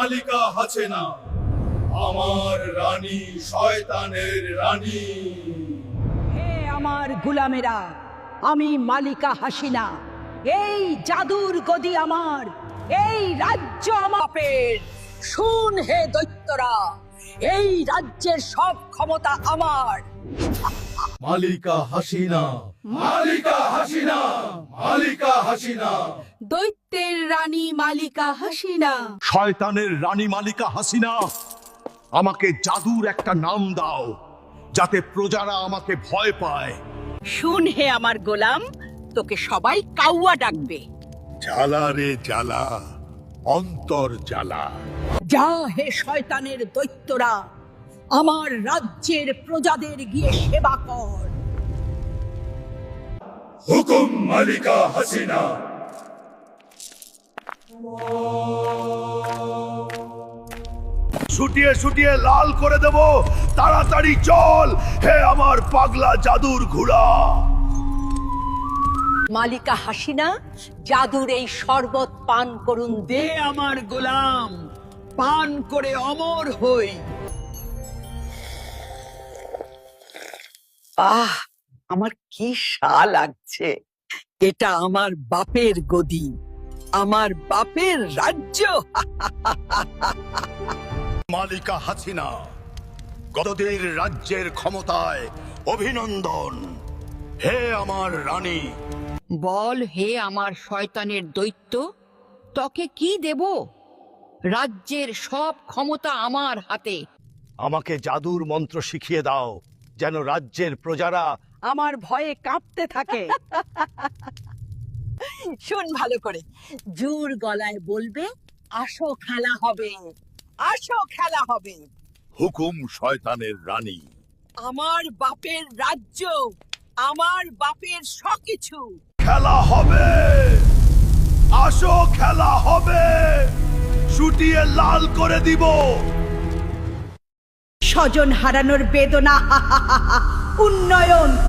মালিকা হাসিনা, আমার রানী, শয়তানের রানী। হে আমার গোলামেরা, আমি মালিকা হাসিনা। এই জাদুর গদি আমার, এই রাজ্য আমার। শুন হে দৈত্যরা, এই রাজ্যের সব ক্ষমতা আমার। মালিকা হাসিনা, মালিকা হাসিনা, মালিকা হাসিনা। দৈত্যের রানী মালিকা হাসিনা। শয়তানের রানী মালিকা হাসিনা, আমাকে জাদুর একটা নাম দাও যাতে প্রজারা আমাকে ভয় পায়। শুন হে আমার গোলাম, তোকে সবাই কাউয়া ডাকবে। জ্বালা রে জ্বালা, অন্তর জ্বালা। যা হে শয়তানের দৈত্যরা, আমার রাজ্যের প্রজাদের গিয়ে সেবা কর। হুকুম মালিকা হাসিনা। ছুটিয়ে ছুটিয়ে লাল করে দেব, তাড়াতাড়ি চল হে আমার পাগলা জাদুর ঘোড়া। মালিকা হাসিনা, জাদুর এই শরবত পান করুন। দে আমার গোলাম, পান করে অমর হই। আহ, আমার কি স্বাদ লাগছে। এটা আমার বাপের গদি, আমার বাপের রাজ্য। মালিকা হাসিনা, গতদের রাজ্যের ক্ষমতায় অভিনন্দন। হে আমার রানী, বল হে আমার শয়তানের দৈত্য, তোকে কি দেব? রাজ্যের সব ক্ষমতা আমার হাতে। আমাকে জাদুর মন্ত্র শিখিয়ে দাও যেন রাজ্যের প্রজারা আমার ভয়ে কাঁপতে থাকে। শোন ভালো করে, জোর গলায় বলবে, আসো খেলা হবে, আসো খেলা হবে। হুকুম শয়তানের রানী। আমার বাপের রাজ্য, আমার বাপের সবকিছু। খেলা হবে, আসো খেলা হবে, ছুটিয়ে লাল করে দিব। স্বজন হারানোর বেদনা, উন্নয়ন